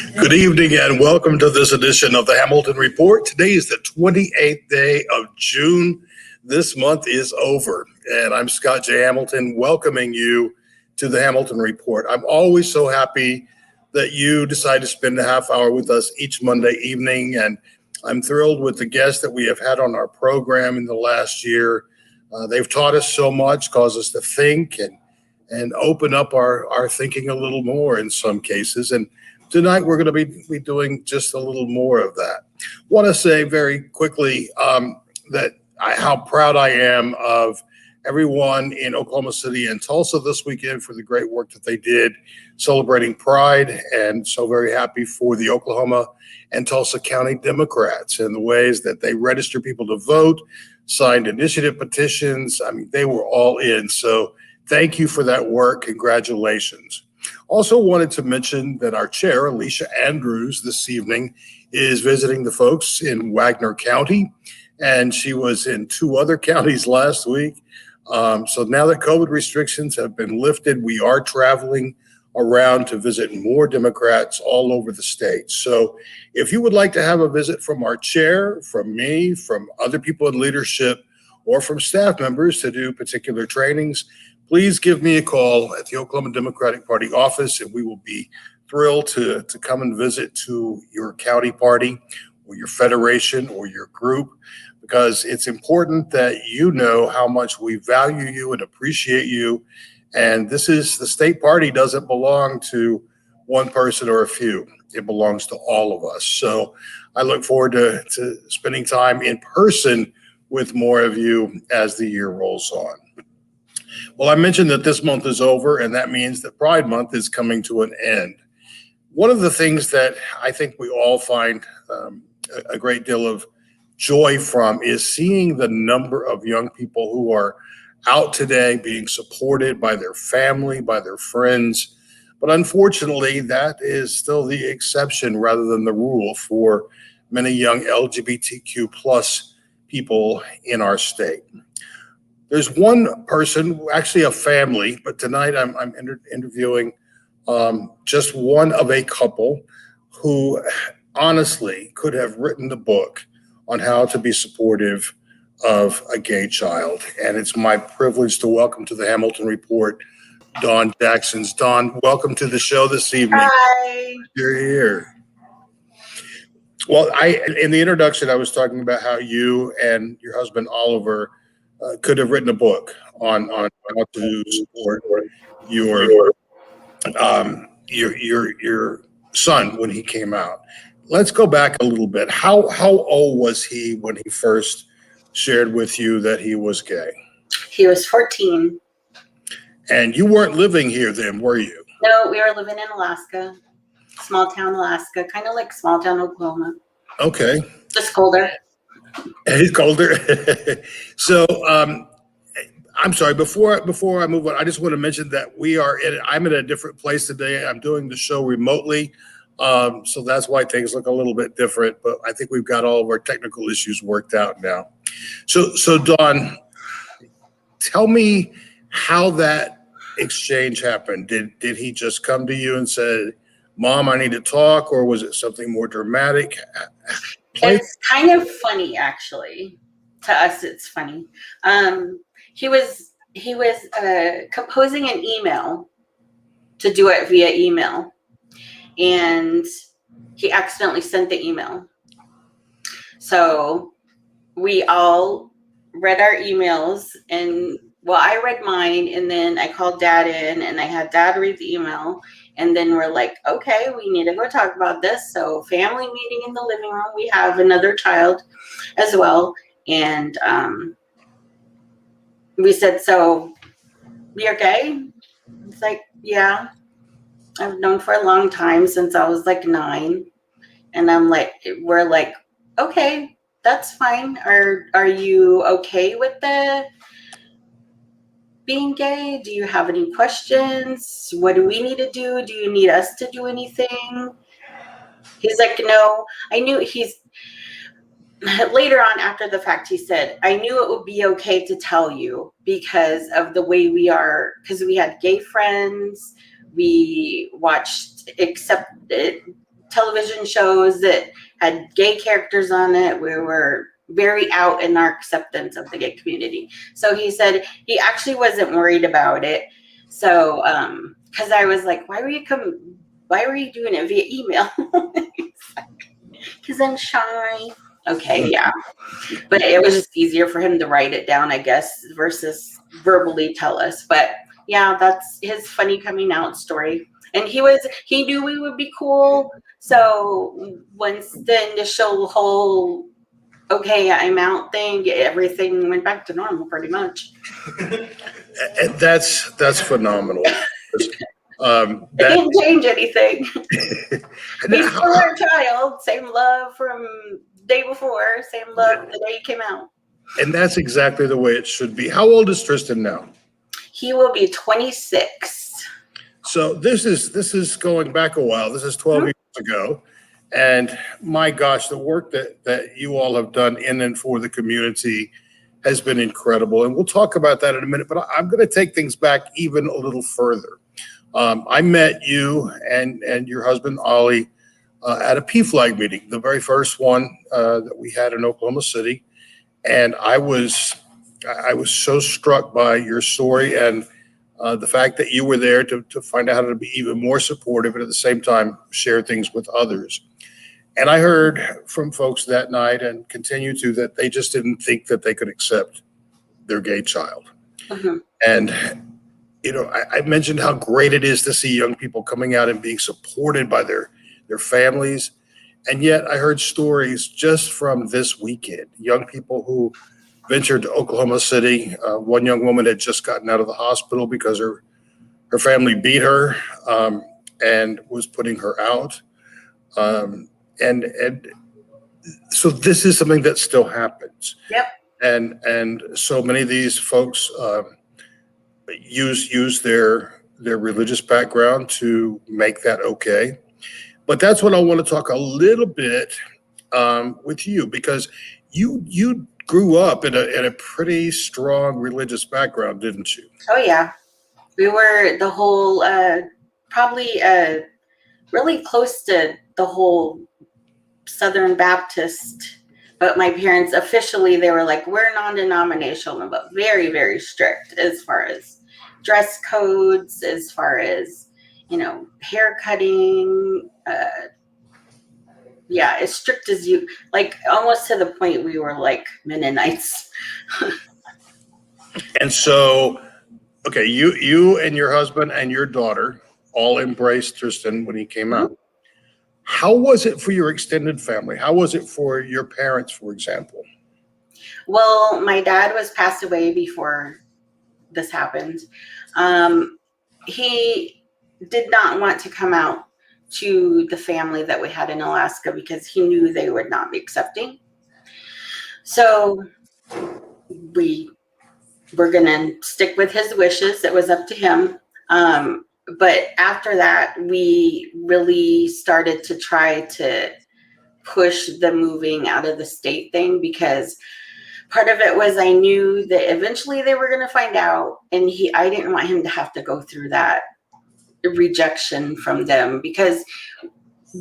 Good evening and welcome to this edition of the Hamilton Report. Today is the 28th day of June. This month is over, and I'm Scott J. Hamilton welcoming you to the Hamilton Report. I'm always so happy that you decide to spend a half hour with us each Monday evening, and I'm thrilled with the guests that we have had on our program in the last year. They've taught us so much, caused us to think and open up our thinking a little more in some cases. And tonight we're going to be doing just a little more of that. Want to say very quickly how proud I am of everyone in Oklahoma City and Tulsa this weekend for the great work that they did celebrating Pride, and so very happy for the Oklahoma and Tulsa County Democrats and the ways that they register people to vote, signed initiative petitions. I mean, they were all in. So thank you for that work. Congratulations. Also wanted to mention that our chair, Alicia Andrews, this evening is visiting the folks in Wagner County, and she was in 2 other counties last week. So now that COVID restrictions have been lifted, we are traveling around to visit more Democrats all over the state. So if you would like to have a visit from our chair, from me, from other people in leadership, or from staff members to do particular trainings, please give me a call at the Oklahoma Democratic Party office, and we will be thrilled to come and visit to your county party or your federation or your group, because it's important that you know how much we value you and appreciate you. And the state party doesn't belong to one person or a few. It belongs to all of us. So I look forward to spending time in person with more of you as the year rolls on. Well, I mentioned that this month is over, and that means that Pride Month is coming to an end. One of the things that I think we all find a great deal of joy from is seeing the number of young people who are out today being supported by their family, by their friends. But unfortunately, that is still the exception rather than the rule for many young LGBTQ plus people in our state. There's one person, actually a family, but tonight I'm interviewing just one of a couple who honestly could have written the book on how to be supportive of a gay child. And it's my privilege to welcome to the Hamilton Report, Dawn Jaksons. Dawn, welcome to the show this evening. Hi. You're here. Well, in the introduction, I was talking about how you and your husband, Oliver, could have written a book on how to support your son when he came out. Let's go back a little bit. How old was he when he first shared with you that he was gay? He was 14. And you weren't living here then, were you? No, we were living in Alaska, small town Alaska, kind of like small town Oklahoma. Okay. Just colder. It's colder. So I'm sorry, before I move on, I just want to mention that I'm in a different place today. I'm doing the show remotely. So that's why things look a little bit different, but I think we've got all of our technical issues worked out now. So Dawn, tell me how that exchange happened. Did he just come to you and say, "Mom, I need to talk," or was it something more dramatic? It's kind of funny, actually. To us, it's funny. He was composing an email to do it via email, and he accidentally sent the email. So we all read our emails, and I read mine, and then I called Dad in, and I had Dad read the email, and then we're like, okay, we need to go talk about this. So family meeting in the living room. We have another child as well, and we said, "So you're gay?" It's like, "Yeah, I've known for a long time, since I was like 9." And we're like, "Okay, that's fine. Are you okay with the being gay? Do you have any questions? What do we need to do? Do you need us to do anything?" He's like, "No." I knew later on, after the fact, he said, "I knew it would be okay to tell you because of the way we are, because we had gay friends. We watched television shows that had gay characters on it. We were very out in our acceptance of the gay community. So he said he actually wasn't worried about it. So, because I was like, why were you doing it via email? Because I'm shy. Okay, yeah. But it was just easier for him to write it down, I guess, versus verbally tell us. But yeah, that's his funny coming out story. And he knew we would be cool. So once the initial whole okay, I'm out thing, everything went back to normal pretty much. And that's phenomenal. It didn't change anything. He's still our child. Same love from day before, same love the day he came out. And that's exactly the way it should be. How old is Tristan now? He will be 26. So this is going back a while. This is 12 years ago. And my gosh, the work that you all have done in and for the community has been incredible. And we'll talk about that in a minute, but I'm going to take things back even a little further. I met you and your husband, Ollie, at a PFLAG meeting, the very first one that we had in Oklahoma City. And I was so struck by your story and the fact that you were there to find out how to be even more supportive and at the same time share things with others. And I heard from folks that night and continue to that they just didn't think that they could accept their gay child. Mm-hmm. And, you know, I mentioned how great it is to see young people coming out and being supported by their families. And yet I heard stories just from this weekend, young people who ventured to Oklahoma City. One young woman had just gotten out of the hospital because her family beat her and was putting her out. And so this is something that still happens. Yep. And so many of these folks use their religious background to make that okay. But that's what I want to talk a little bit with you, because you grew up in a pretty strong religious background, didn't you? Oh yeah, we were the whole probably really close to the whole Southern Baptist, but my parents officially, they were like, we're non-denominational, but very, very strict as far as dress codes, as far as, you know, hair cutting, yeah, as strict as you, like almost to the point we were like Mennonites. And so, okay, you and your husband and your daughter all embraced Tristan when he came out. How was it for your extended family? How was it for your parents, for example? Well, my dad was passed away before this happened. He did not want to come out to the family that we had in Alaska because he knew they would not be accepting. So we were going to stick with his wishes. It was up to him. But after that, we really started to try to push the moving out of the state thing, because part of it was I knew that eventually they were going to find out, and I didn't want him to have to go through that rejection from them, because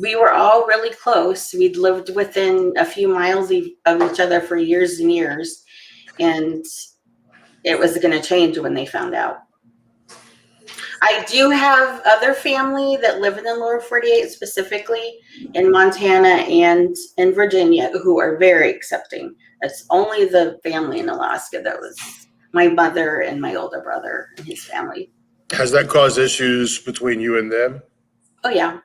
we were all really close. We'd lived within a few miles of each other for years and years, and it was going to change when they found out. I do have other family that live in the lower 48, specifically in Montana and in Virginia, who are very accepting. It's only the family in Alaska that was my mother and my older brother and his family. Has that caused issues between you and them? Oh yeah,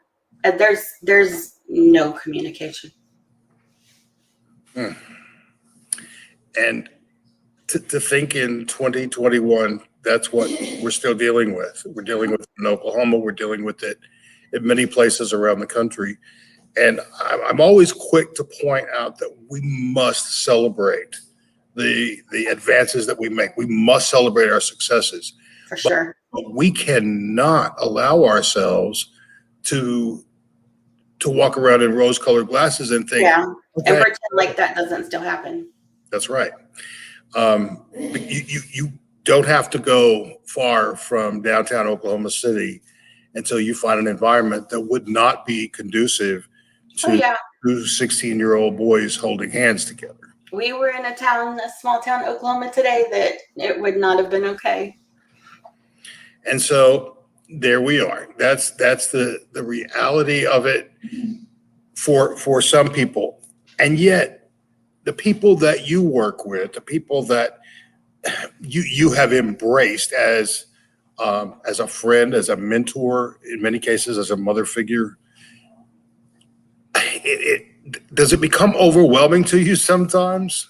there's no communication. And to think in 2021, that's what we're still dealing with. We're dealing with it in Oklahoma. We're dealing with it in many places around the country. And I'm always quick to point out that we must celebrate the advances that we make. We must celebrate our successes. For sure. But we cannot allow ourselves to walk around in rose-colored glasses and think, yeah, okay, and pretend like that doesn't still happen. That's right. You don't have to go far from downtown Oklahoma City until you find an environment that would not be conducive Oh to yeah. two 16-year-old boys holding hands together. We were in a small town, Oklahoma today that it would not have been okay. And so there we are. That's the reality of it for some people. And yet the people that you work with, the people that you have embraced as a friend, as a mentor, in many cases as a mother figure, does it become overwhelming to you sometimes?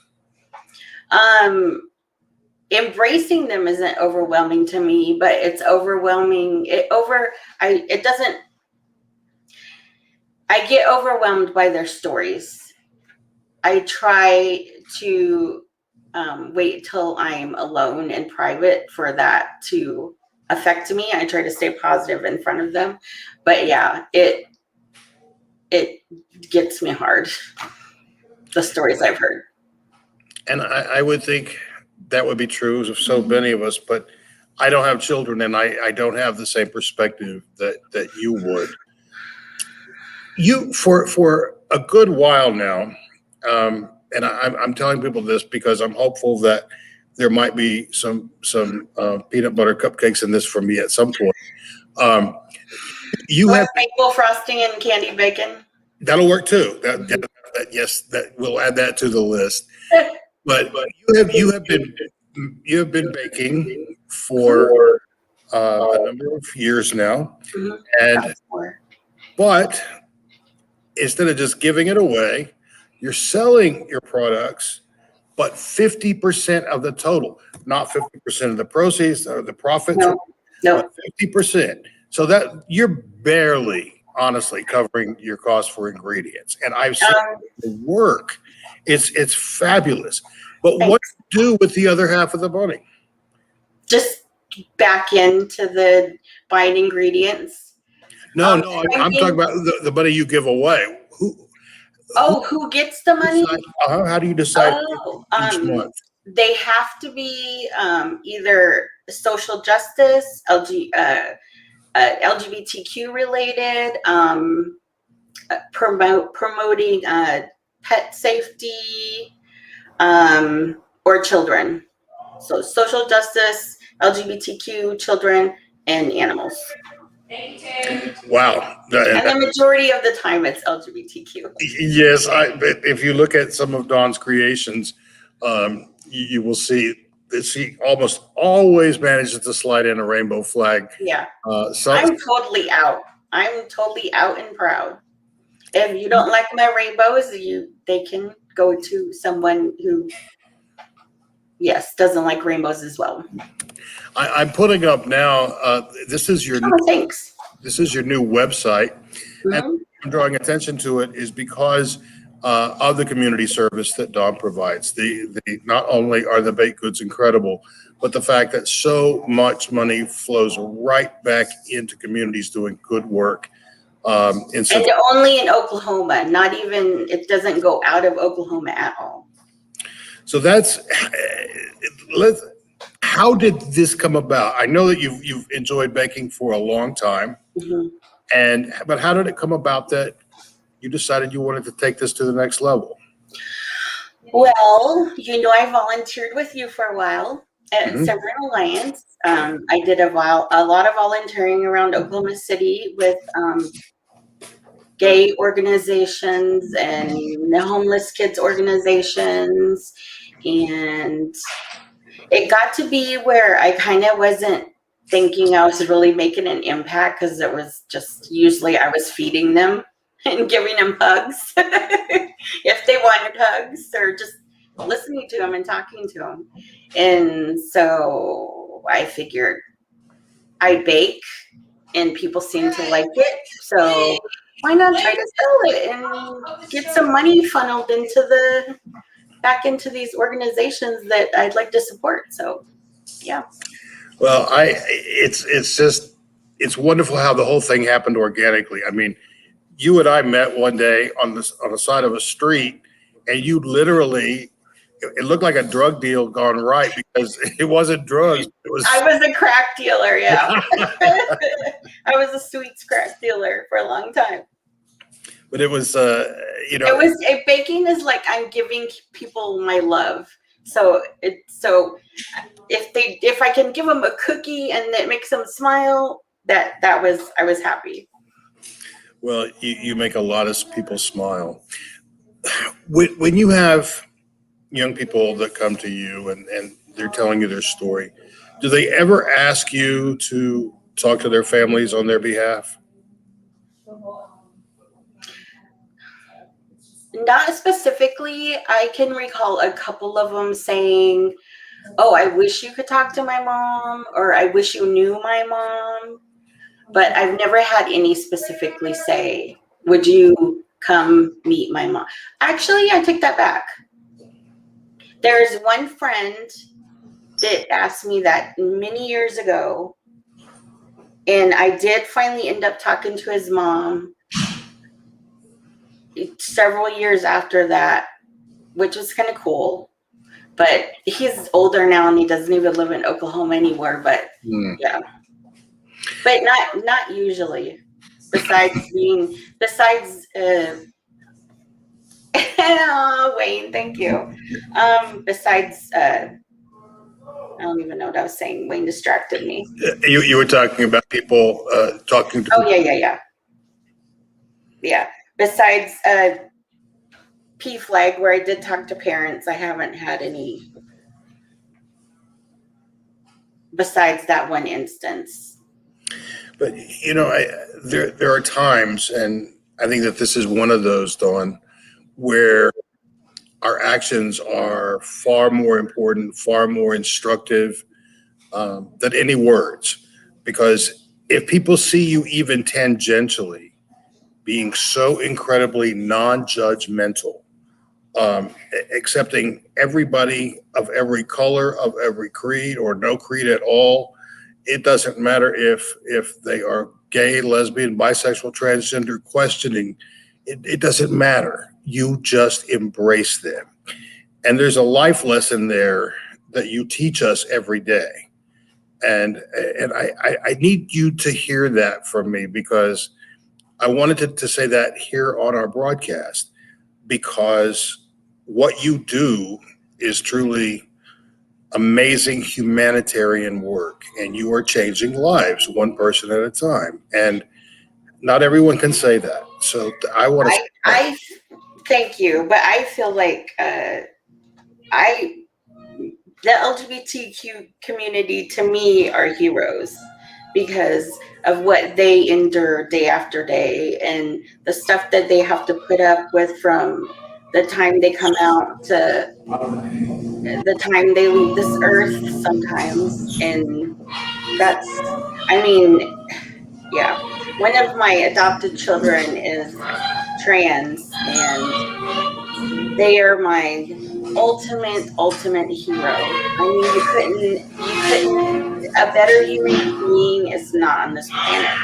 Embracing them isn't overwhelming to me, but it's overwhelming. I get overwhelmed by their stories. I try to wait till I'm alone in private for that to affect me. I try to stay positive in front of them, but yeah, it gets me hard, the stories I've heard. And I would think that would be true of so many of us, but I don't have children and I don't have the same perspective that you would. You, for a good while now, and I'm telling people this because I'm hopeful that there might be some peanut butter cupcakes in this for me at some point. You have maple frosting and candy bacon. That'll work too. Yes, that we'll add that to the list. But you have been baking for a number of years now, and but instead of just giving it away, you're selling your products, but 50% of the total, not 50% of the proceeds or the profits, but 50%. So that you're barely, honestly, covering your cost for ingredients. And I've seen the work. It's fabulous. But what do you do with the other half of the money? Just back into the buying ingredients. No, I'm talking about the money you give away. Who gets the money? How do you decide each month? They have to be either social justice, LGBTQ related, promoting pet safety, or children. So social justice, LGBTQ, children, and animals. Wow. And the majority of the time it's LGBTQ. Yes, if you look at some of Dawn's creations, you will see that she almost always manages to slide in a rainbow flag. Yeah. I'm totally out. I'm totally out and proud. If you don't like my rainbows, they can go to someone who, doesn't like rainbows as well. I'm putting up now. This is your thanks. This is your new website, and I'm drawing attention to it is because of the community service that Dawn provides. The not only are the baked goods incredible, but the fact that so much money flows right back into communities doing good work. And only in Oklahoma, not even, it doesn't go out of Oklahoma at all. So how did this come about? I know that you've enjoyed baking for a long time, but how did it come about that you decided you wanted to take this to the next level? Well, I volunteered with you for a while at Severin Alliance. I did a lot of volunteering around Oklahoma City with gay organizations and the homeless kids organizations. And it got to be where I kind of wasn't thinking I was really making an impact, because it was just usually I was feeding them and giving them hugs if they wanted hugs, or just listening to them and talking to them. And so I figured I bake and people seem to like it, so why not try to sell it and get some money funneled back into these organizations that I'd like to support. So yeah. Well, it's wonderful how the whole thing happened organically. I mean, you and I met one day on the side of a street, and you literally, it looked like a drug deal gone right, because it wasn't drugs. I was a crack dealer. Yeah. I was a sweets crack dealer for a long time. But it was, baking is like I'm giving people my love. So if I can give them a cookie and it makes them smile, I was happy. well, you make a lot of people smile. When you have young people that come to you and they're telling you their story, do they ever ask you to talk to their families on their behalf? Not specifically. I can recall a couple of them saying, "Oh, I wish you could talk to my mom," or "I wish you knew my mom." But I've never had any specifically say, "Would you come meet my mom?" Actually, I take that back. There's one friend that asked me that many years ago, and I did finally end up talking to his mom several years after that, which was kind of cool. But he's older now and he doesn't even live in Oklahoma anymore. But yeah, but not usually. Besides Wayne, thank you. Besides, I don't even know what I was saying. Wayne distracted me. You were talking about people talking to. Oh yeah. Besides P flag, where I did talk to parents, I haven't had any. Besides that one instance. But there are times, and I think that this is one of those, Dawn, where our actions are far more important, far more instructive than any words. Because if people see you even tangentially being so incredibly non-judgmental, accepting everybody of every color, of every creed, or no creed at all, it doesn't matter if they are gay, lesbian, bisexual, transgender, questioning. It doesn't matter. You just embrace them. And there's a life lesson there that you teach us every day. And I need you to hear that from me, because I wanted to say that here on our broadcast, because what you do is truly amazing humanitarian work, and you are changing lives one person at a time. And not everyone can say that. So I want to. I thank you, but I feel like the LGBTQ community to me are heroes because of what they endure day after day and the stuff that they have to put up with from the time they come out to the time they leave this earth sometimes. And yeah. One of my adopted children is trans, and they are my ultimate hero. I mean, you couldn't, a better human being is not on this planet.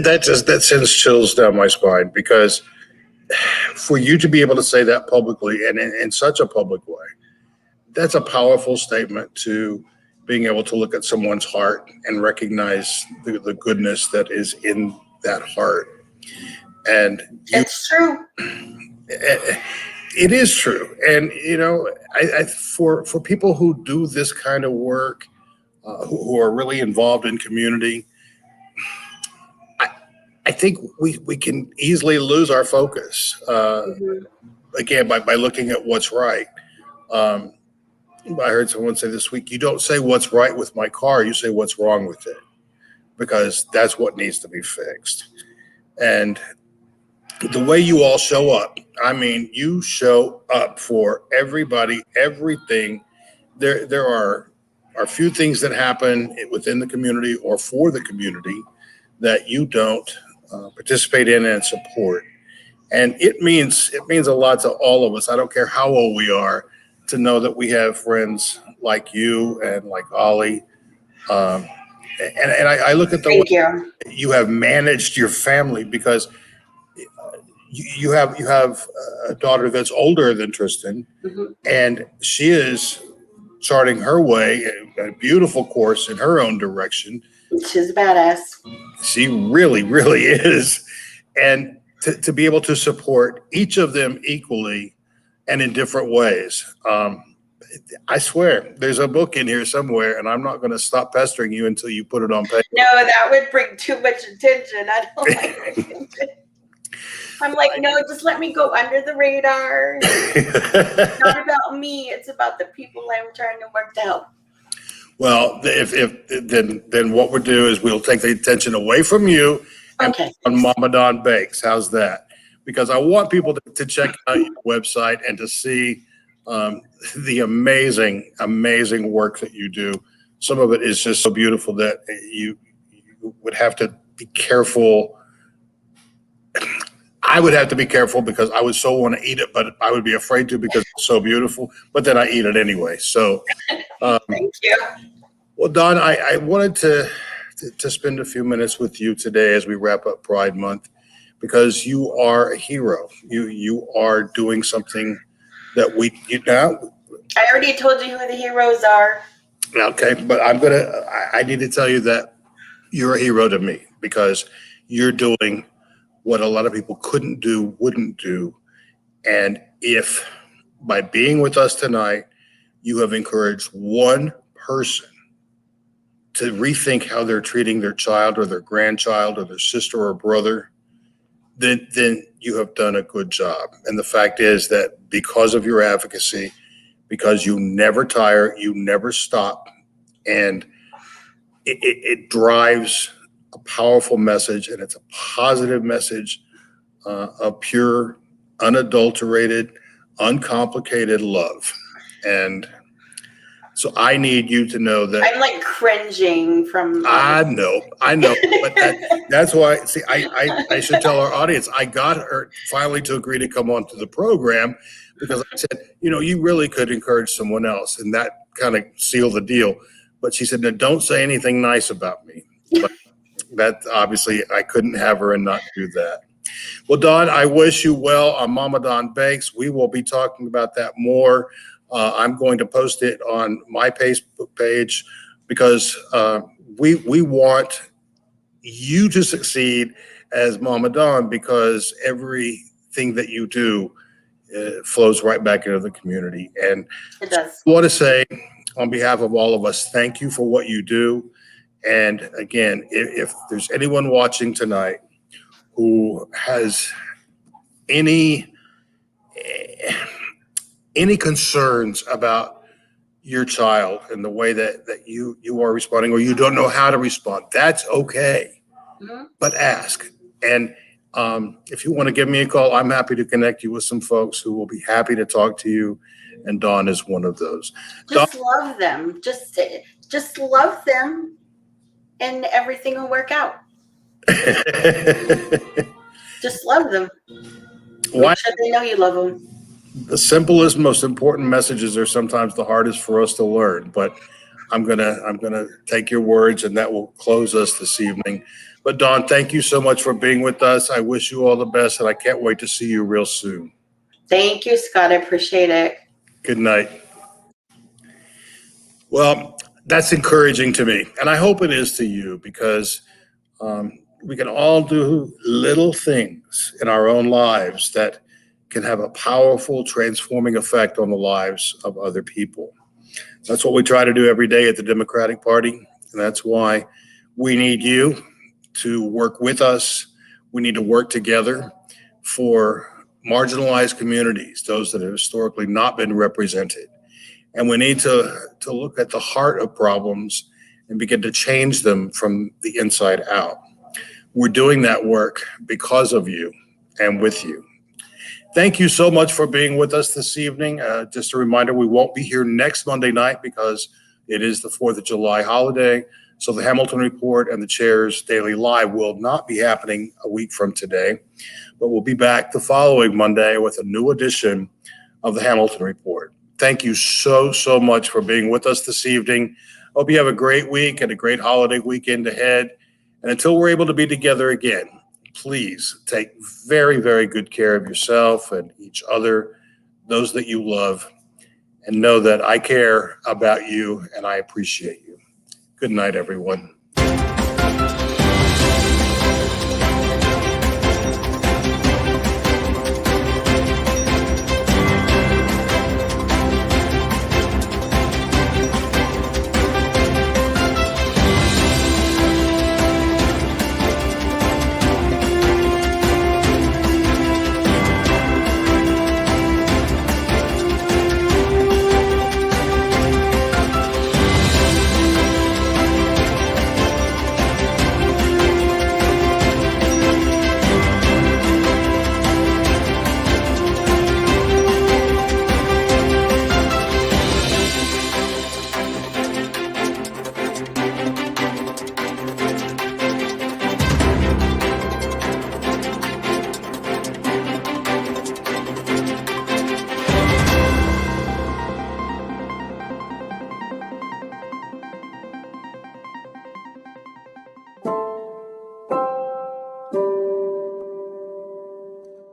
That sends chills down my spine, because for you to be able to say that publicly and in such a public way, that's a powerful statement to being able to look at someone's heart and recognize the goodness that is in that heart. And it's true. It is true. And, for people who do this kind of work, who are really involved in community, I think we can easily lose our focus, again, by looking at what's right. I heard someone say this week, you don't say what's right with my car, you say what's wrong with it, because that's what needs to be fixed. And the way you all show up, I mean, you show up for everybody, everything. There are few things that happen within the community or for the community that you don't participate in and support. And it means a lot to all of us. I don't care how old we are, to know that we have friends like you and like Ollie. And I look at the way you have managed your family, because you have a daughter that's older than Tristan, and she is charting her way, a beautiful course in her own direction. She's a badass. She really, really is. And to be able to support each of them equally and in different ways. I swear, there's a book in here somewhere, and I'm not going to stop pestering you until you put it on paper. No, that would bring too much attention. I don't like attention. I'm like, no, just let me go under the radar. It's not about me. It's about the people I'm trying to work to help. Well, then what we'll do is we'll take the attention away from you and Okay. on Mama Dawn Bakes. How's that? Because I want people to check out your website and to see the amazing, amazing work that you do. Some of it is just so beautiful that you would have to be careful. I would have to be careful because I would so want to eat it, but I would be afraid to because it's so beautiful. But then I eat it anyway. So, thank you. Well, Dawn, I wanted to spend a few minutes with you today as we wrap up Pride Month, because you are a hero. You are doing something that I already told you who the heroes are. Okay, but I need to tell you that you're a hero to me because you're doing what a lot of people wouldn't do. And if by being with us tonight, you have encouraged one person to rethink how they're treating their child or their grandchild or their sister or brother, then you have done a good job. And the fact is that because of your advocacy, because you never tire, you never stop, and it drives a powerful message, and it's a positive message of pure, unadulterated, uncomplicated love. And so I need you to know that I'm like cringing from. I know, but that's why. See, I should tell our audience I got her finally to agree to come onto the program because I said, you really could encourage someone else, and that kind of sealed the deal. But she said, no, don't say anything nice about me. But that obviously I couldn't have her and not do that. Well, Dawn, I wish you well on Mama Dawn Bakes. We will be talking about that more. I'm going to post it on my Facebook page because we want you to succeed as Mama Dawn, because everything that you do flows right back into the community. And it does. I want to say on behalf of all of us, thank you for what you do. And again, if there's anyone watching tonight who has any concerns about your child and the way that you are responding, or you don't know how to respond, that's okay. Mm-hmm. But ask. And if you want to give me a call, I'm happy to connect you with some folks who will be happy to talk to you. And Dawn is one of those. Just love them. Just love them, and everything will work out. Just love them. Make sure they know you love them. The simplest, most important messages are sometimes the hardest for us to learn, but I'm gonna take your words, and that will close us this evening. But Dawn, thank you so much for being with us. I wish you all the best, and I can't wait to see you real soon. Thank you, Scott. I appreciate it. Good night. Well, that's encouraging to me, and I hope it is to you, because we can all do little things in our own lives that can have a powerful, transforming effect on the lives of other people. That's what we try to do every day at the Democratic Party, and that's why we need you to work with us. We need to work together for marginalized communities, those that have historically not been represented. And we need to look at the heart of problems and begin to change them from the inside out. We're doing that work because of you and with you. Thank you so much for being with us this evening. Just a reminder, we won't be here next Monday night because it is the 4th of July holiday. So the Hamilton Report and the Chair's Daily Live will not be happening a week from today, but we'll be back the following Monday with a new edition of the Hamilton Report. Thank you so much for being with us this evening. Hope you have a great week and a great holiday weekend ahead. And until we're able to be together again, please take very, very good care of yourself and each other, those that you love, and know that I care about you and I appreciate you. Good night, everyone.